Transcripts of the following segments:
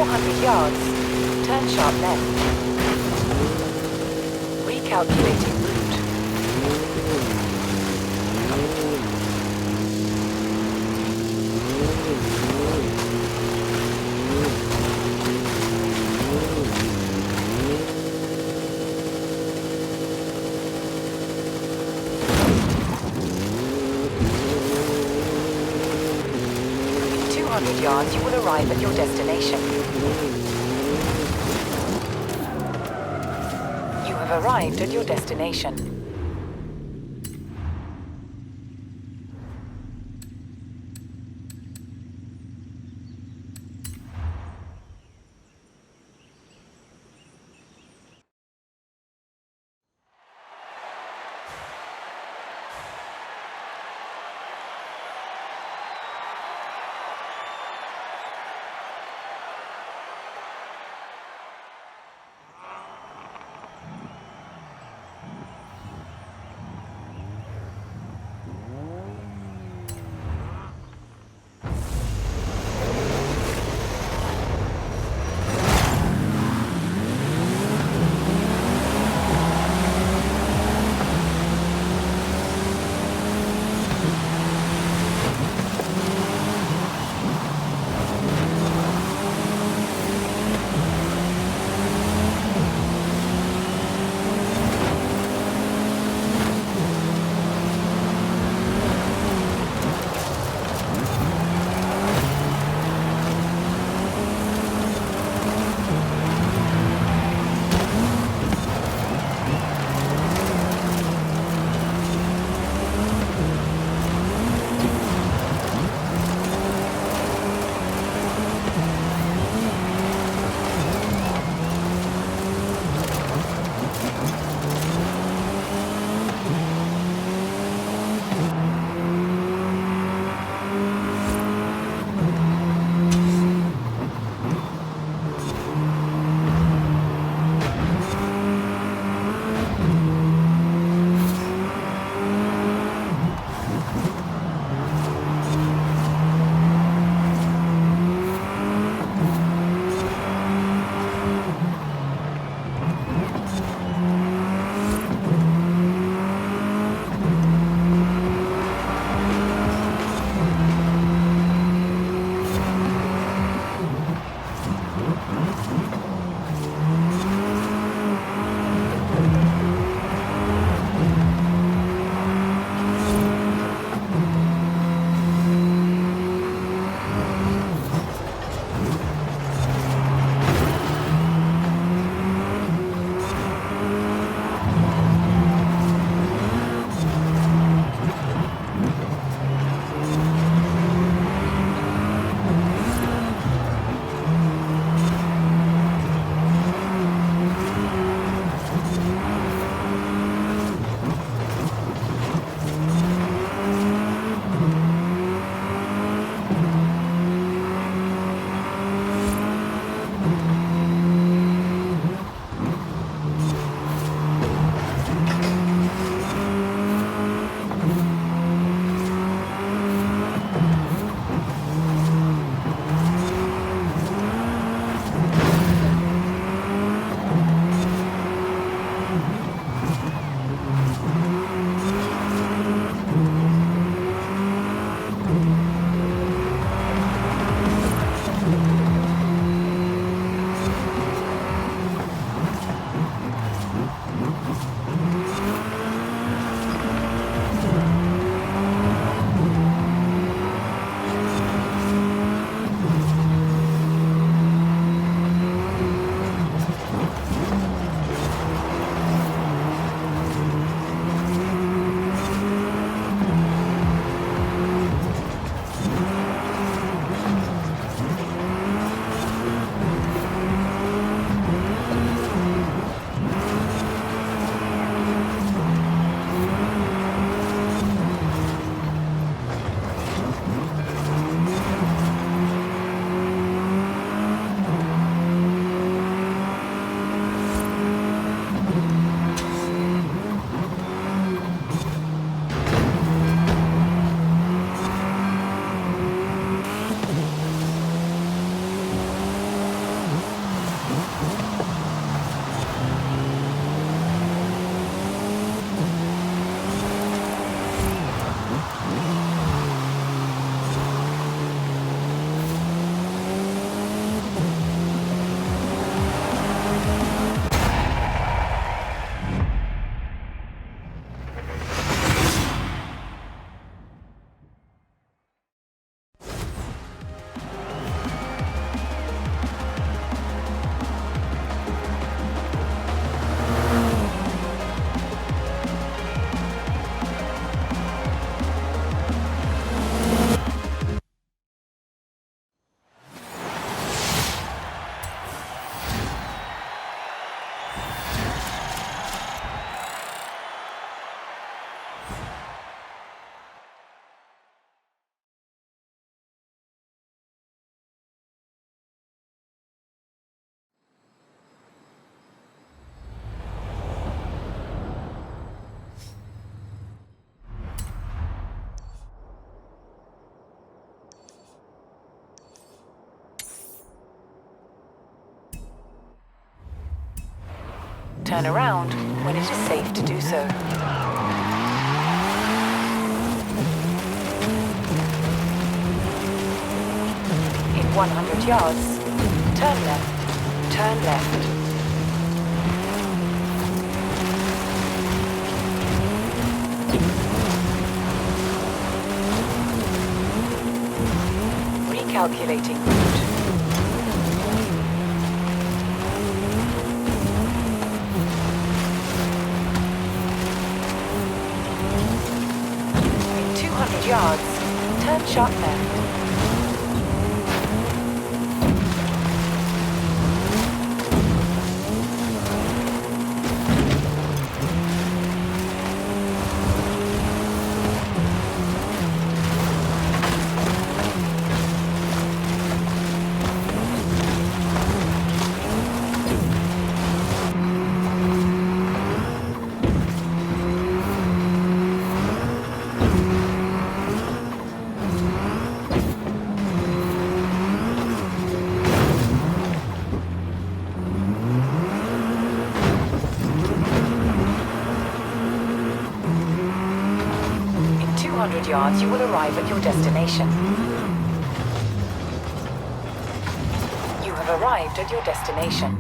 400 yards, turn sharp left. Recalculating route. In 200 yards, you will arrive at your destination. You have arrived at your destination. turn around when it is safe to do so. In 100 yards, turn left, turn left. Recalculating route. In 200 yards, turn sharp left. In 200 yards, you will arrive at your destination. You have arrived at your destination.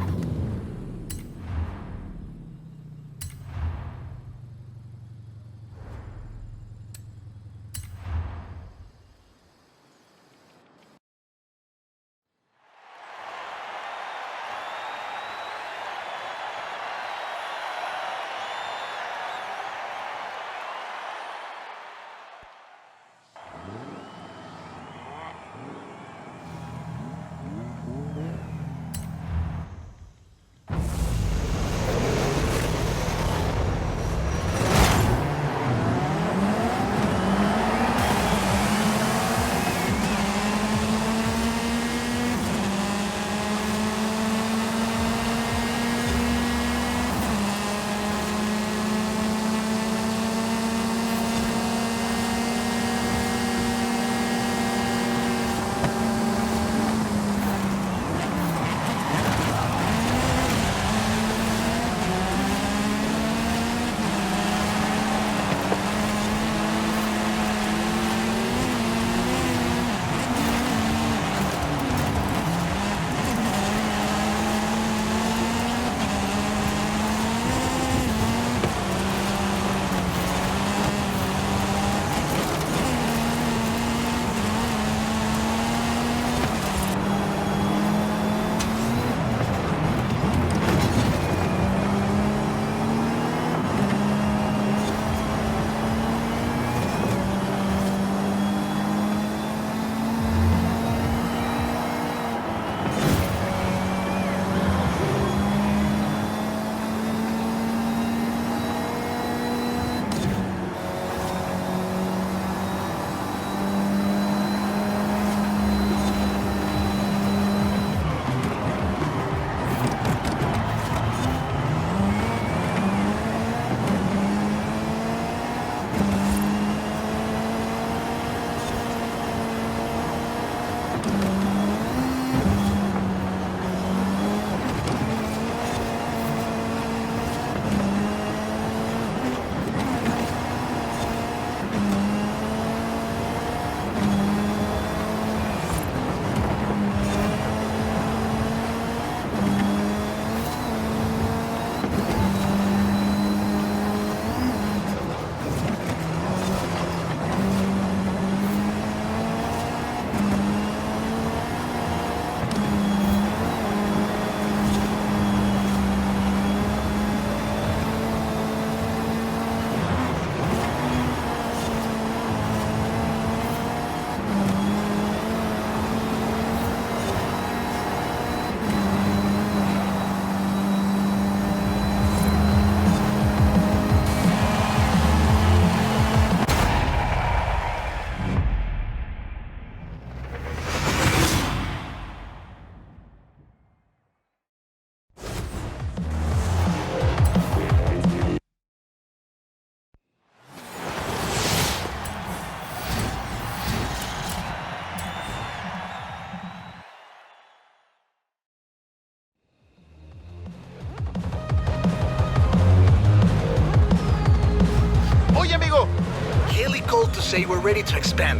say we're ready to expand.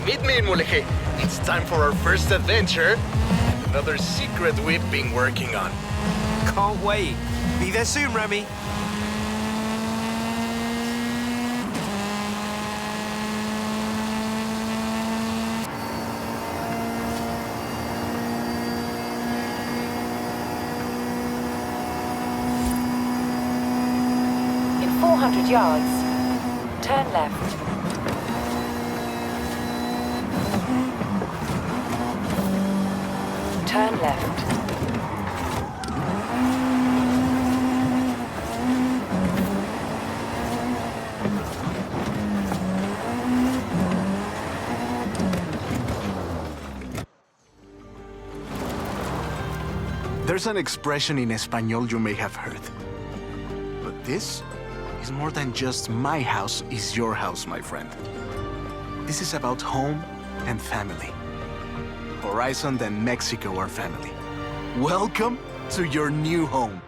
Meet me in Mulegé. It's time for our first adventure. And another secret we've been working on. Can't wait. Be there soon, Remy. In 400 yards, turn left. Turn left. There's an expression in Espanol you may have heard. But this is more than just my house is your house, my friend. This is about home and family. Horizon and Mexico are family. Welcome to your new home.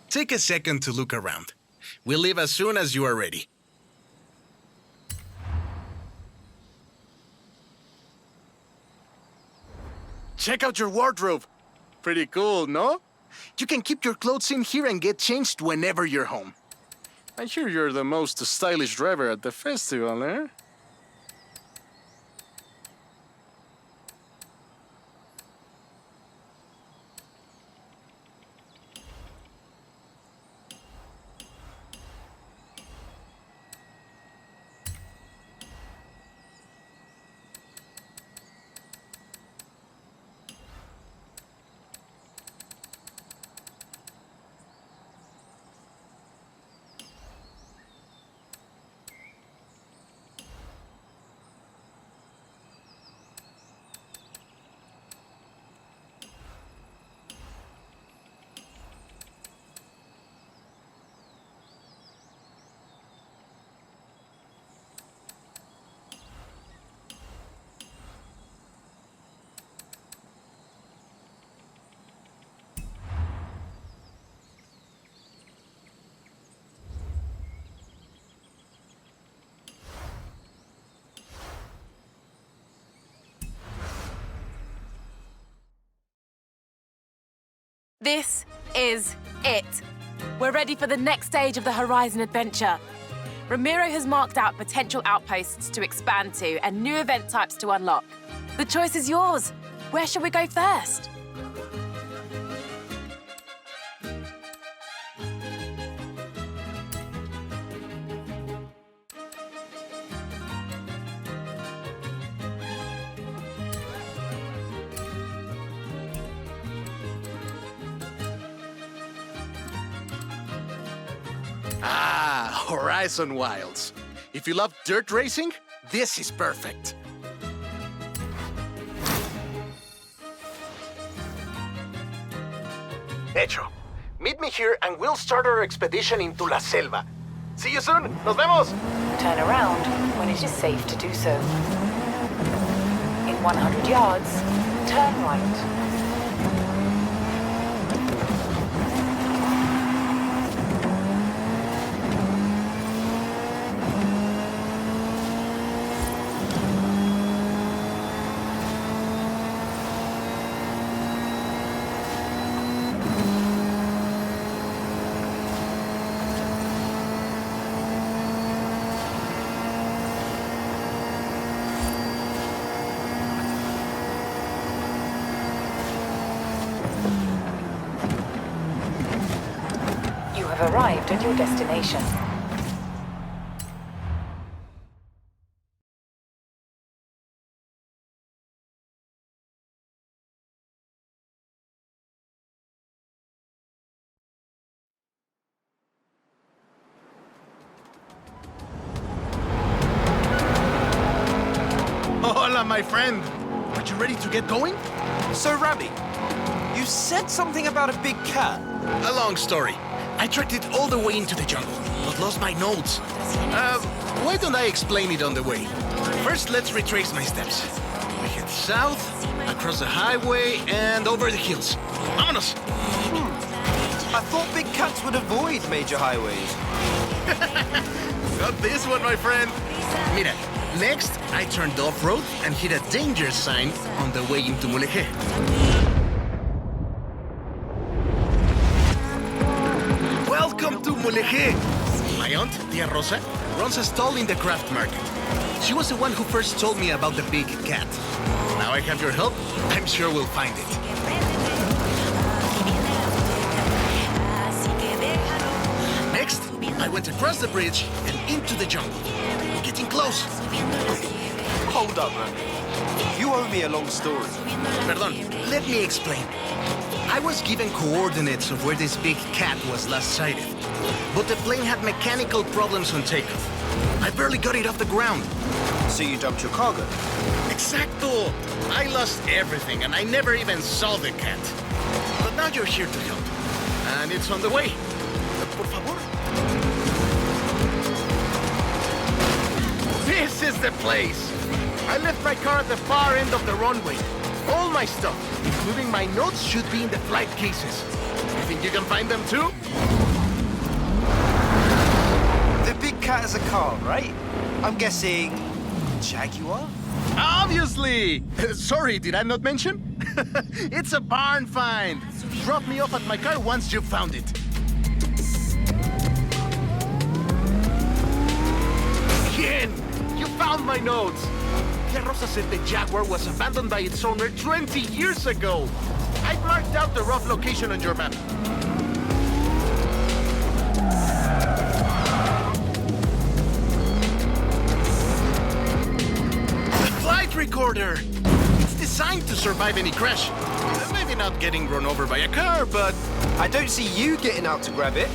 Take a second to look around. We'll leave as soon as you are ready. Check out your wardrobe. Pretty cool, no? You can keep your clothes in here and get changed whenever you're home. I hear you're the most stylish driver at the festival, eh? This is it. We're ready for the next stage of the Horizon adventure. Ramiro has marked out potential outposts to expand to and new event types to unlock. The choice is yours. Where should we go first? Ah, Horizon Wilds. If you love dirt racing, this is perfect. Hecho. Meet me here and we'll start our expedition into La Selva. See you soon. Nos vemos. Turn around when it is safe to do so. In 100 yards, turn right. Arrived at your destination. Hola, my friend. Are you ready to get going? So, Remy, you said something about a big cat. A long story. I tracked it all the way into the jungle, but lost my notes. Why don't I explain it on the way? First, let's retrace my steps. We head south, across the highway, and over the hills. Vámonos! I thought big cats would avoid major highways. Got this one, my friend. Mira, next, I turned off-road and hit a danger sign on the way into Mulegé. Welcome to Mulegé. My aunt, Tia Rosa, runs a stall in the craft market. She was the one who first told me about the big cat. Now I have your help, I'm sure we'll find it. Next, I went across the bridge and into the jungle. We're getting close. Hold up, man. You owe me a long story. Perdón, let me explain. I was given coordinates of where this big cat was last sighted. But the plane had mechanical problems on takeoff. I barely got it off the ground. So you dumped your cargo? Exacto! I lost everything and I never even saw the cat. But now you're here to help. And it's on the way. Por favor. This is the place! I left my car at the far end of the runway. All my stuff, including my notes, should be in the flight cases. You think you can find them too? The big cat is a car, right? I'm guessing Jaguar? Obviously! Sorry, did I not mention? It's a barn find. Drop me off at my car once you've found it. Again! You found my notes! Tia Rosa said the Jaguar was abandoned by its owner 20 years ago. I marked out the rough location on your map. The flight recorder! It's designed to survive any crash. Maybe not getting run over by a car, but... I don't see you getting out to grab it.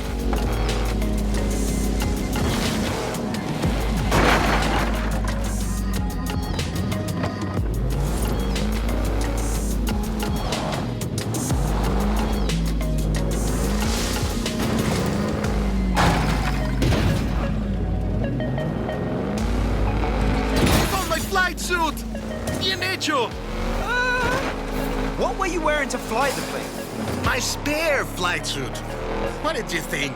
Suit! Bien hecho! What were you wearing to fly the plane? My spare flight suit. What did you think?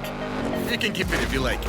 You can keep it if you like.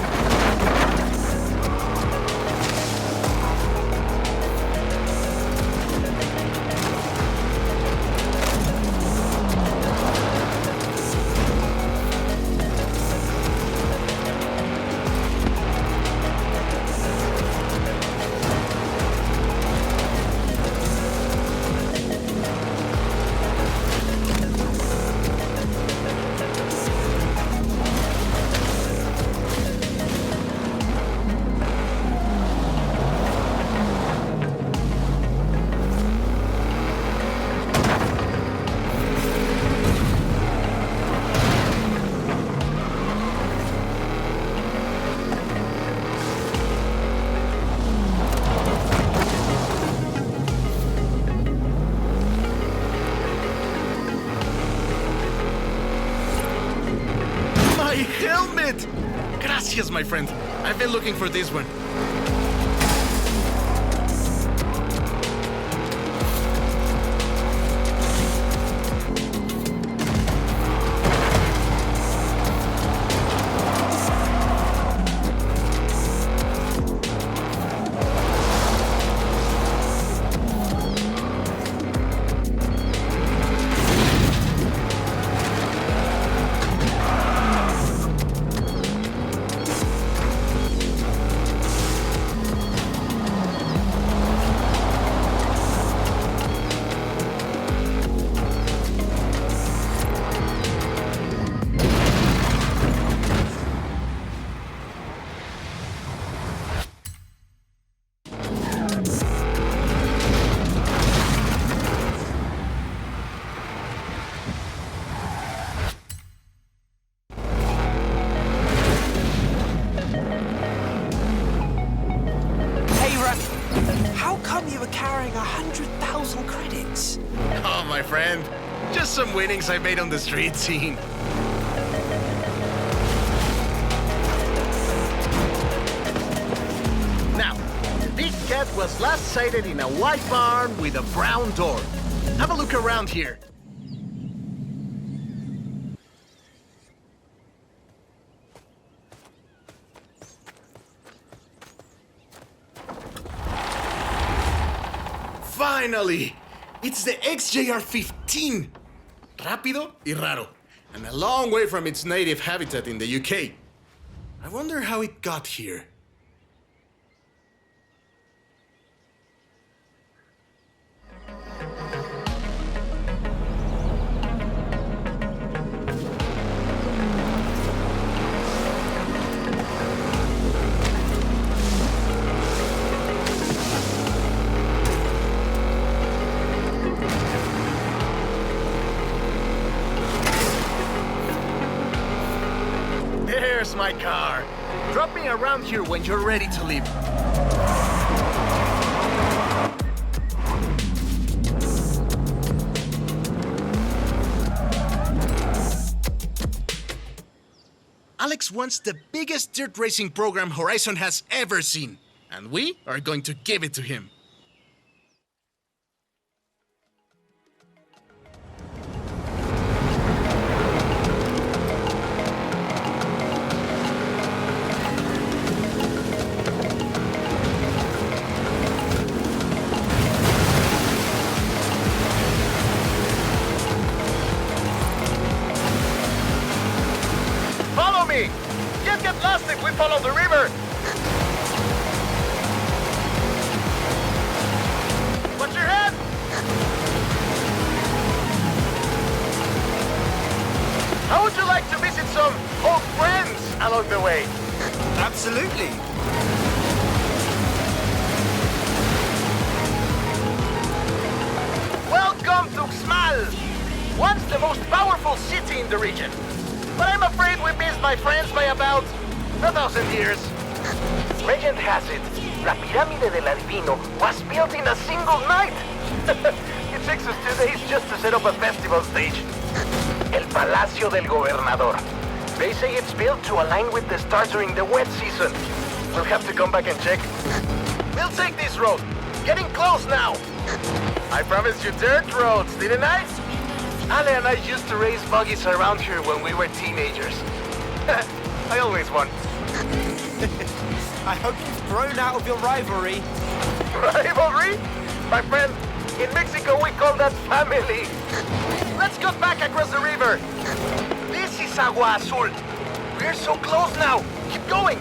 My helmet! Gracias, my friend. I've been looking for this one. How come you were carrying 100,000 credits? Oh, my friend. Just some winnings I made on the street scene. was last sighted in a white barn with a brown door. Have a look around here. Finally! It's the XJR-15! Rápido y raro, and a long way from its native habitat in the UK. I wonder how it got here. There's my car. Drop me around here when you're ready to leave. Alex wants the biggest dirt racing program Horizon has ever seen, and we are going to give it to him. Can't get lost if we follow the river! Watch your head! How would you like to visit some old friends along the way? Absolutely. Welcome to Xmal! Once the most powerful city in the region. But I'm afraid we missed my friends by about 1,000 years. Legend has it, La Pirámide del Adivino was built in a single night. It takes us 2 days just to set up a festival stage. El Palacio del Gobernador. They say it's built to align with the stars during the wet season. We'll have to come back and check. We'll take this road. Getting close now. I promised you dirt roads, didn't I? Ale and I used to race buggies around here when we were teenagers. I always won. I hope you've grown out of your rivalry. Rivalry? My friend, in Mexico we call that family. Let's go back across the river. This is Agua Azul. We're so close now. Keep going.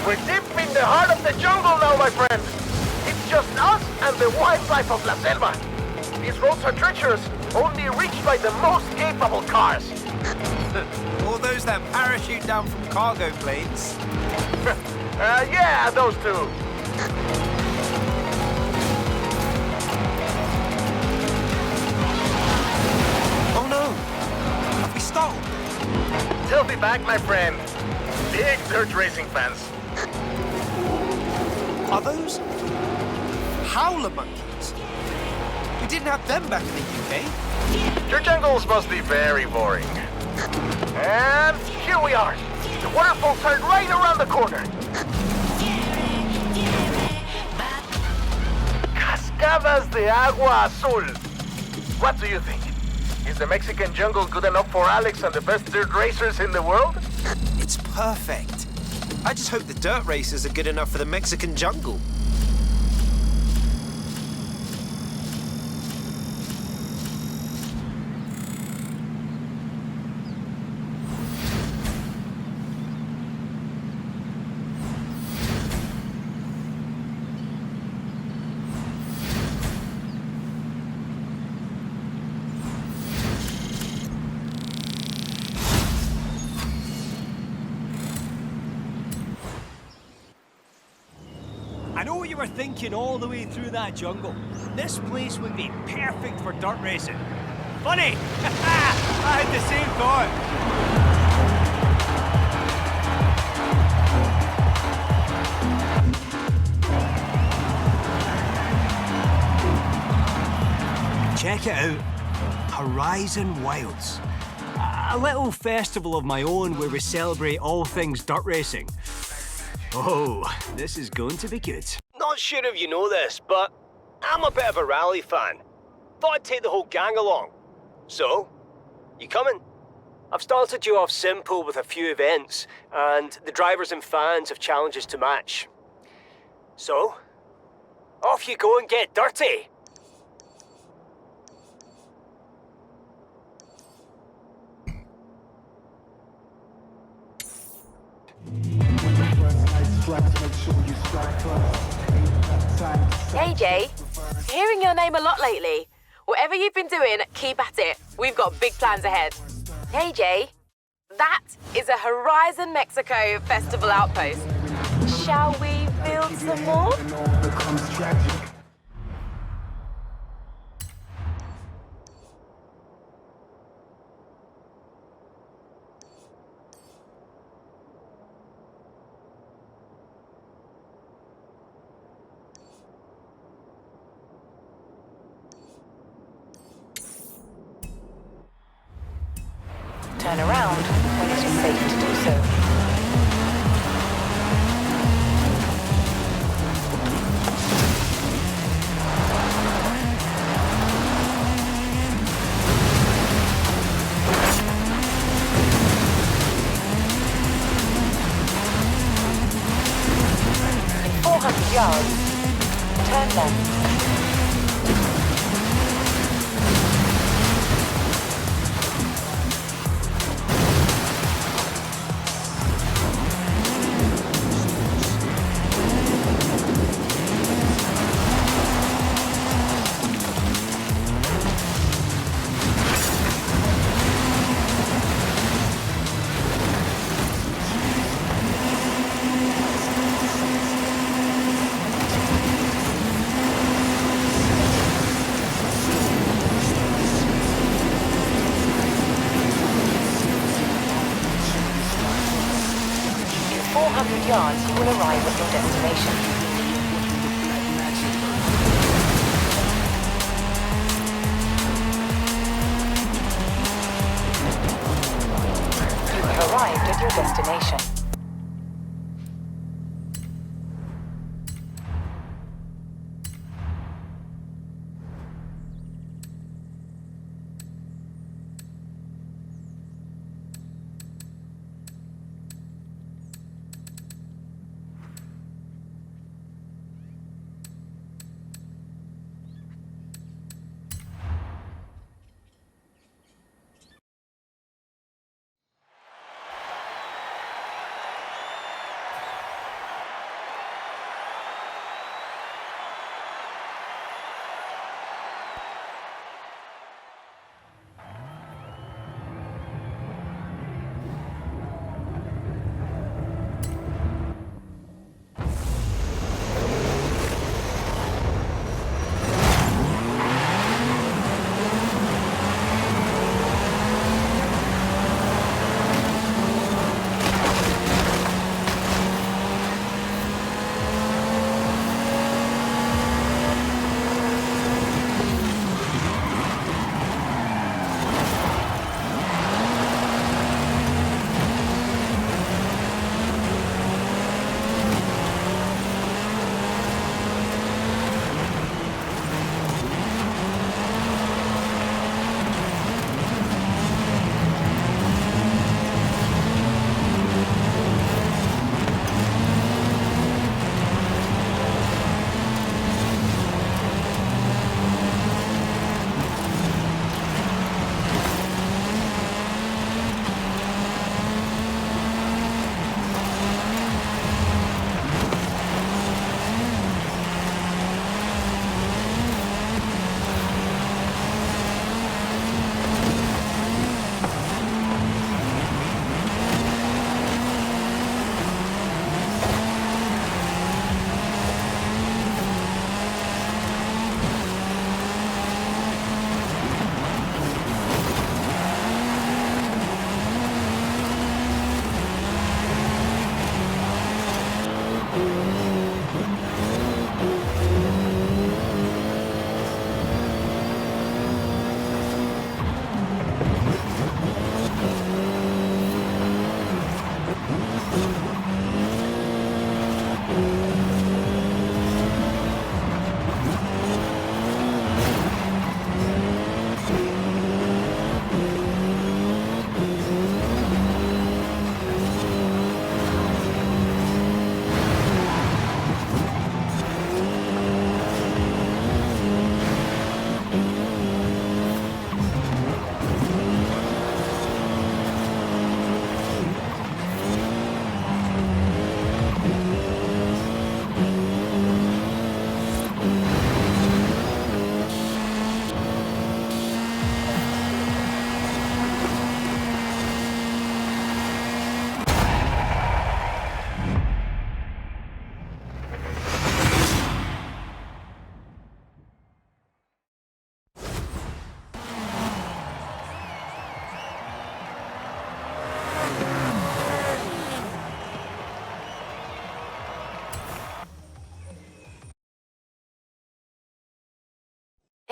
We're deep in the heart of the jungle now, my friend. It's just us and the wildlife of La Selva. These roads are treacherous, only reached by the most capable cars. All those that parachute down from cargo planes. Yeah, those two. Oh no! Have we stalled? Selfie back, my friend. Big dirt racing fans. Are those howler monkeys? We didn't have them back in the UK. Your jungles must be very boring. And here we are. The waterfalls are right around the corner. Cascadas de Agua Azul. What do you think? Is the Mexican jungle good enough for Alex and the best dirt racers in the world? It's perfect. I just hope the dirt racers are good enough for the Mexican jungle. I know what you were thinking all the way through that jungle. This place would be perfect for dirt racing. Funny! I had the same thought. Check it out. Horizon Wilds. a little festival of my own where we celebrate all things dirt racing. Oh, this is going to be good. Not sure if you know this, but I'm a bit of a rally fan. Thought I'd take the whole gang along. So, you coming? I've started you off simple with a few events, and the drivers and fans have challenges to match. So, off you go and get dirty! Hey Jay, hearing your name a lot lately. Whatever you've been doing, keep at it. We've got big plans ahead. Hey Jay, that is a Horizon Mexico Festival outpost. Shall we build some more? Turn around when it is safe to do so. In 400 yards, turn left. In 400 yards, you will arrive at your destination. You have arrived at your destination.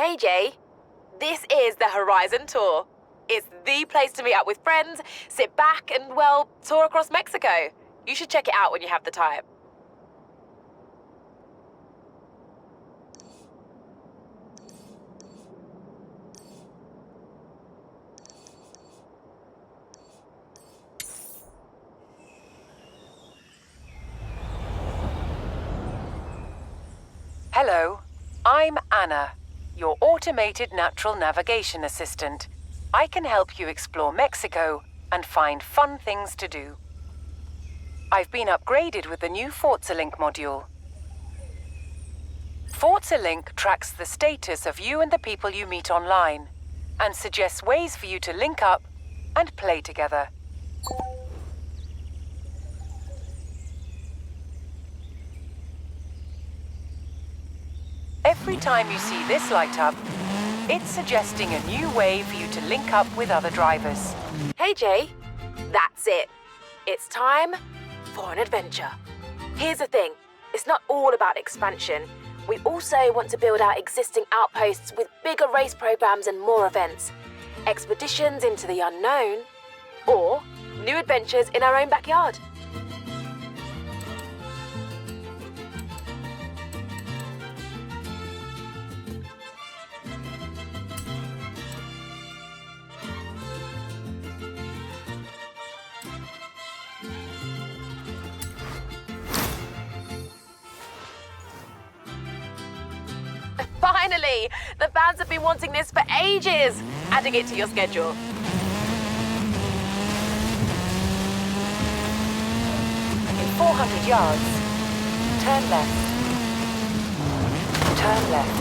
Hey Jay, this is the Horizon Tour. It's the place to meet up with friends, sit back and, well, tour across Mexico. You should check it out when you have the time. Hello, I'm Anna, your automated natural navigation assistant. I can help you explore Mexico and find fun things to do. I've been upgraded with the new Forza Link module. Forza Link tracks the status of you and the people you meet online and suggests ways for you to link up and play together. Every time you see this light up, it's suggesting a new way for you to link up with other drivers. Hey Jay, that's it. It's time for an adventure. Here's the thing, it's not all about expansion. We also want to build out existing outposts with bigger race programs and more events. Expeditions into the unknown, or new adventures in our own backyard. Finally! The fans have been wanting this for ages! Adding it to your schedule. In 400 yards, turn left. Turn left.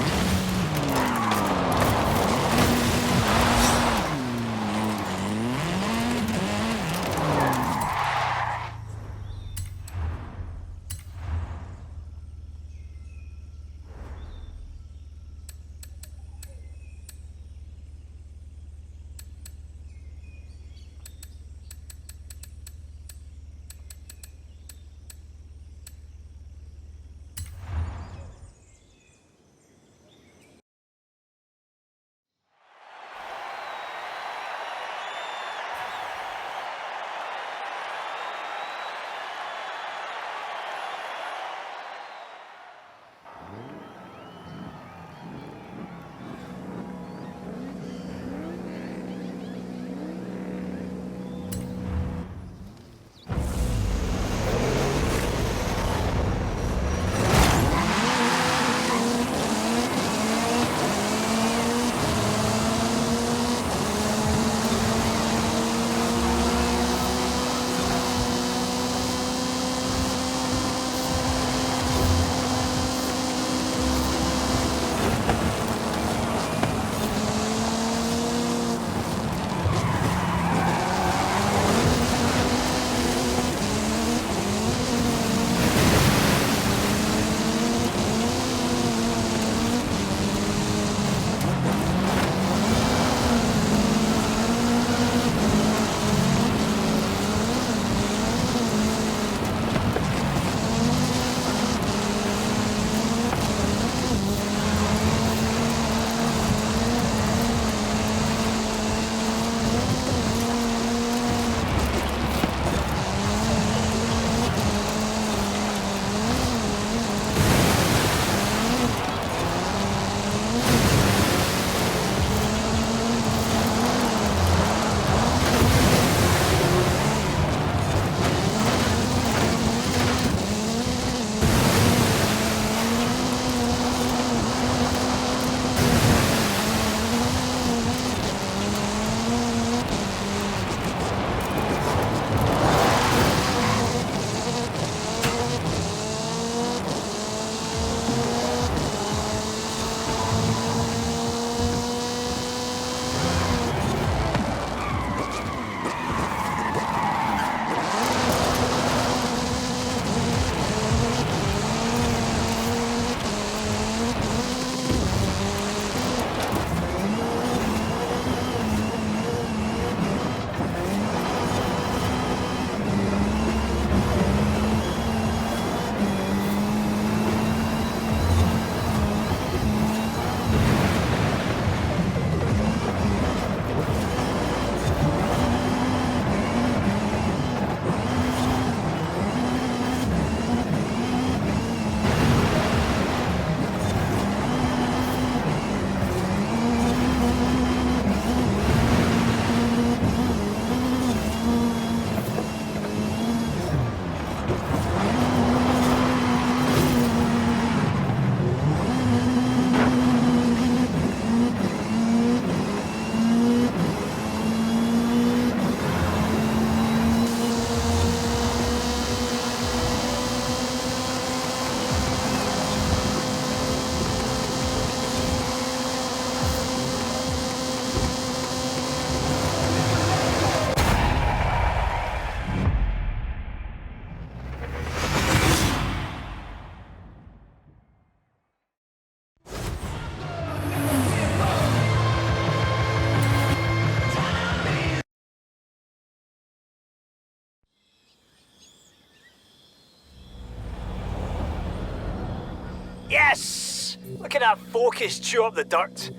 Yes! Look at that focus chew up the dirt.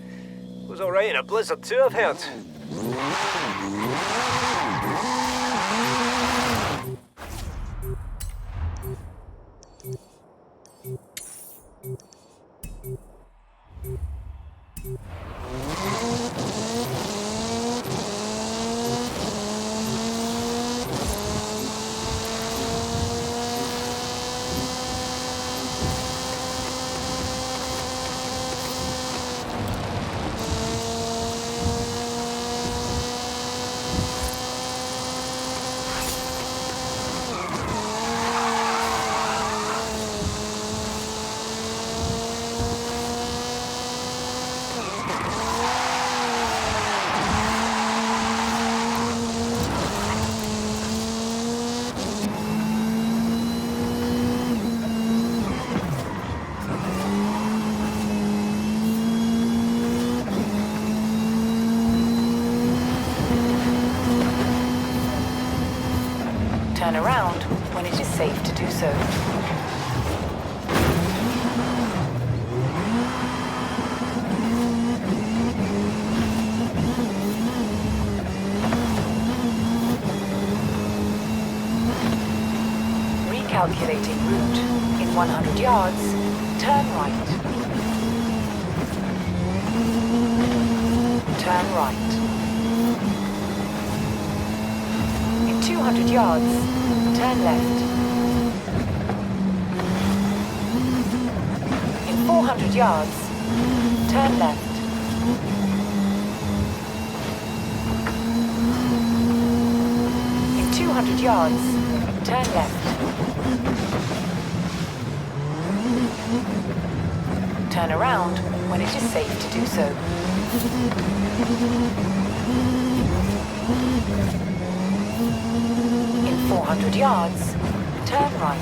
Goes alright in a blizzard too, I've heard. Turn around when it is safe to do so. Recalculating route. In 100 yards, turn right. Turn right. In 200 yards, turn left. In 400 yards, turn left. In 200 yards, turn left. Turn around when it is safe to do so. In 400 yards, turn right.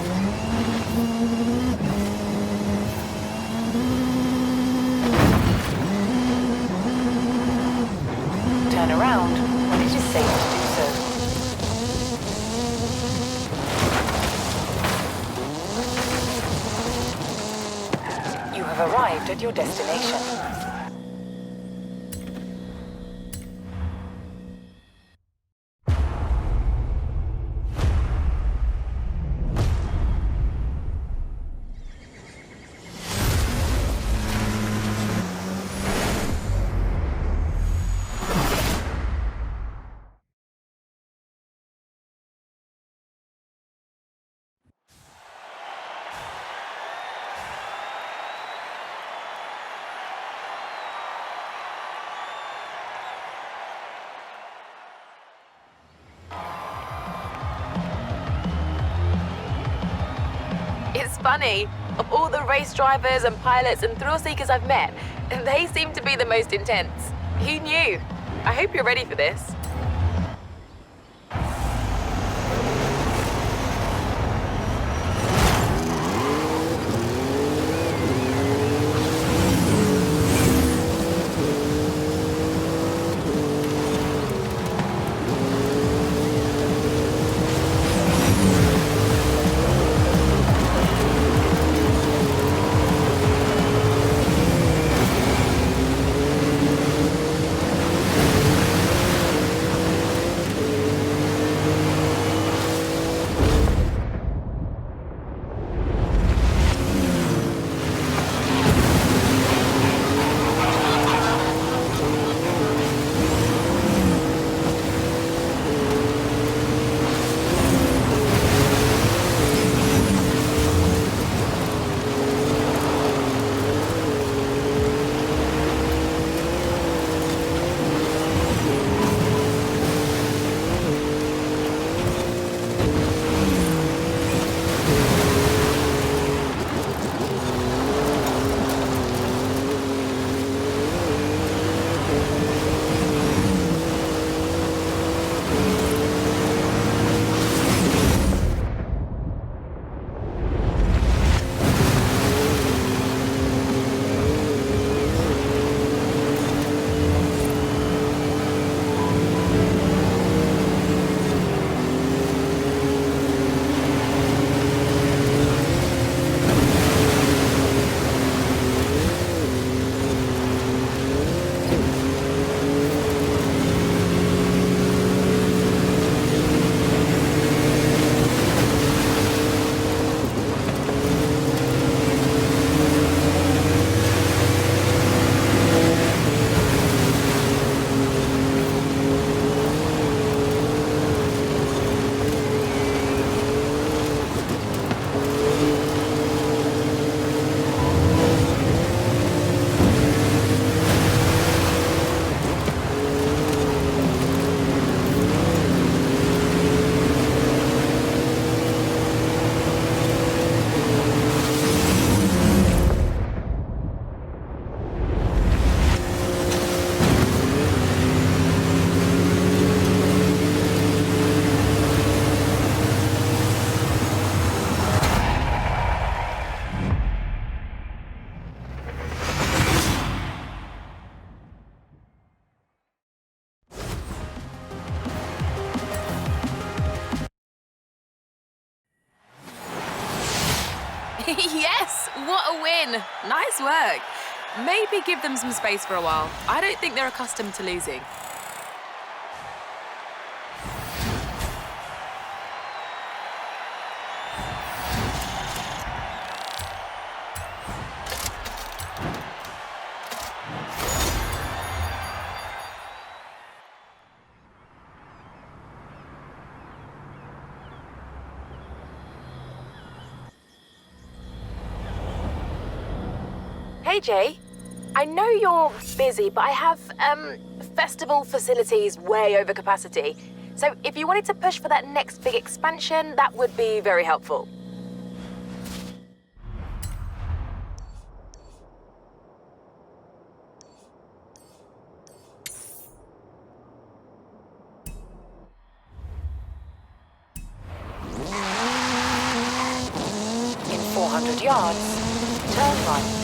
Turn around when it is safe to do so. You have arrived at your destination. It's funny. Of all the race drivers and pilots and thrill seekers I've met, they seem to be the most intense. Who knew? I hope you're ready for this. Yes, what a win. Nice work. Maybe give them some space for a while. I don't think they're accustomed to losing. Hey, Jay. I know you're busy, but I have, festival facilities way over capacity. So if you wanted to push for that next big expansion, that would be very helpful. In 400 yards, turn right.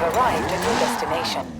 Arrived at your destination.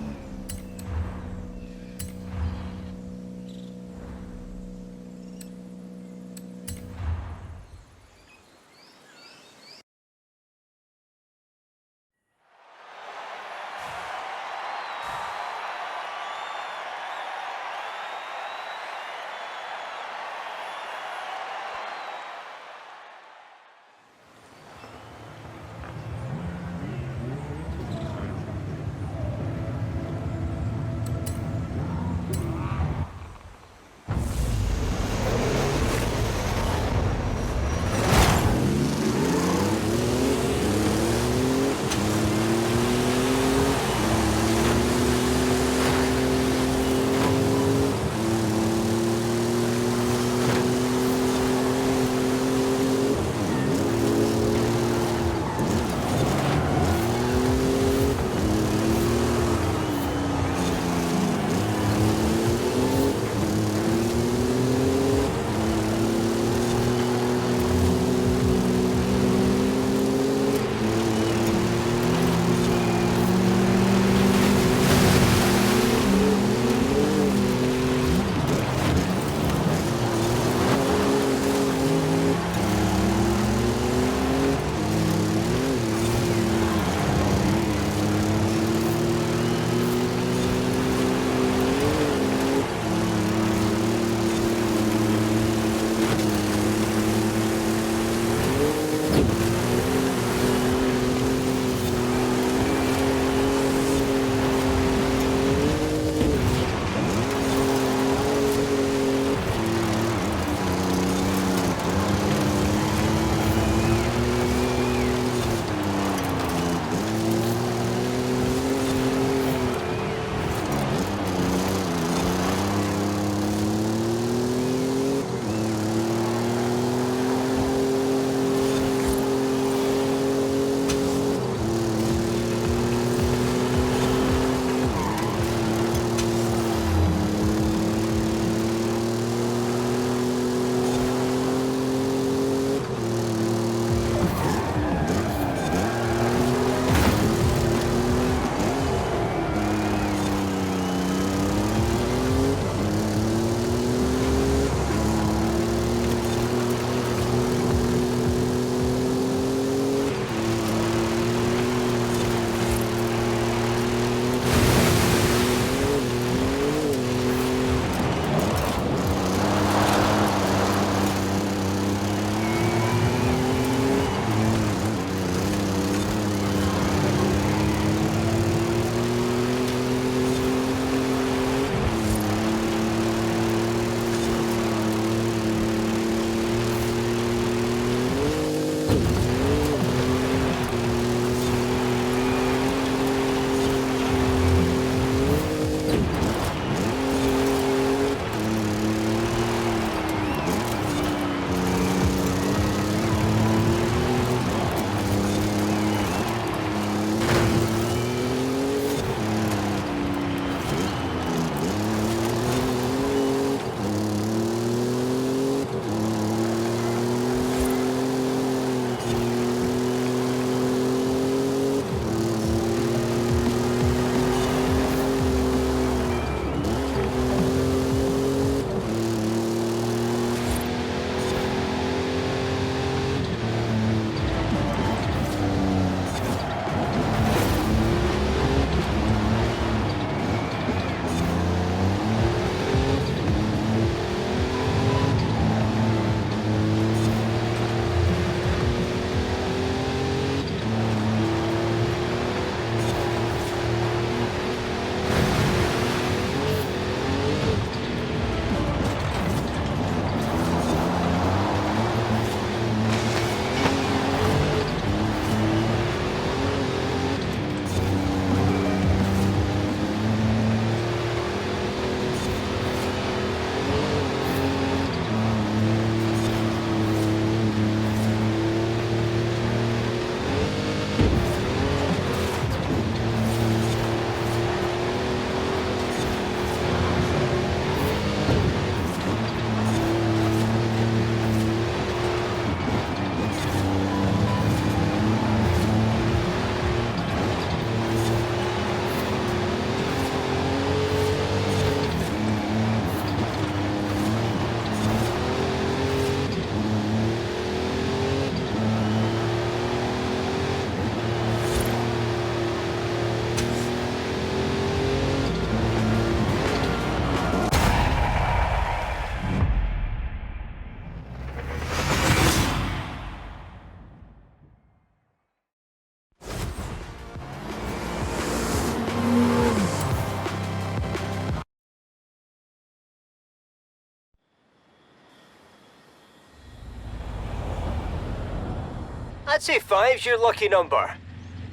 I'd say 5's your lucky number.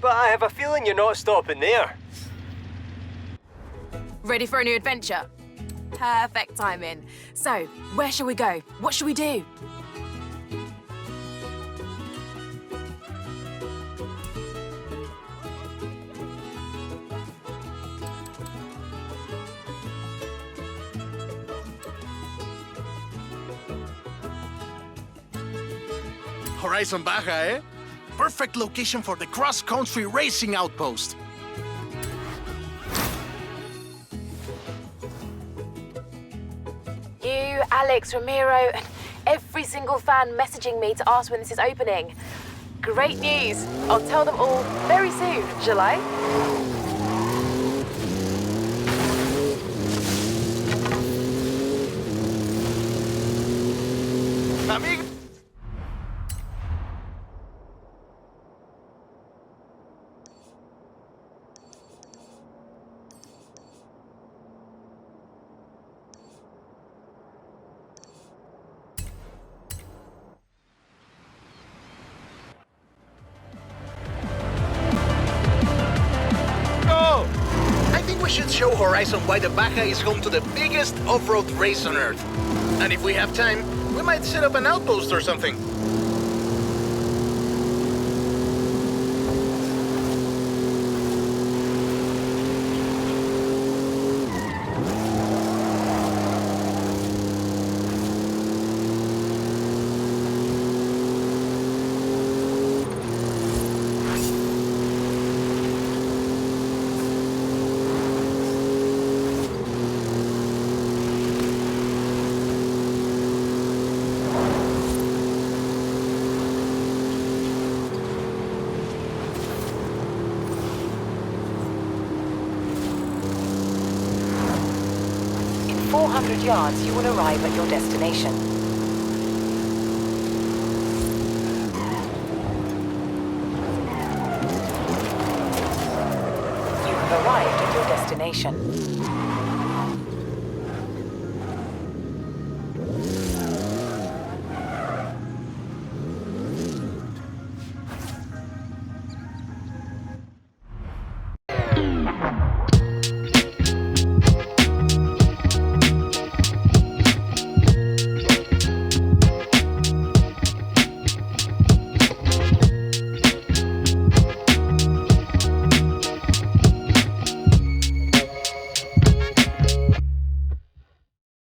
But I have a feeling you're not stopping there. Ready for a new adventure? Perfect timing. So, where shall we go? What shall we do? Horizon Baja, eh? Perfect location for the cross-country racing outpost. You, Alex, Ramiro, and every single fan messaging me to ask when this is opening. Great news. I'll tell them all very soon, shall I? Amigo. I think we should show Horizon why the Baja is home to the biggest off-road race on Earth. And if we have time, we might set up an outpost or something. In 400 yards, you will arrive at your destination. You have arrived at your destination.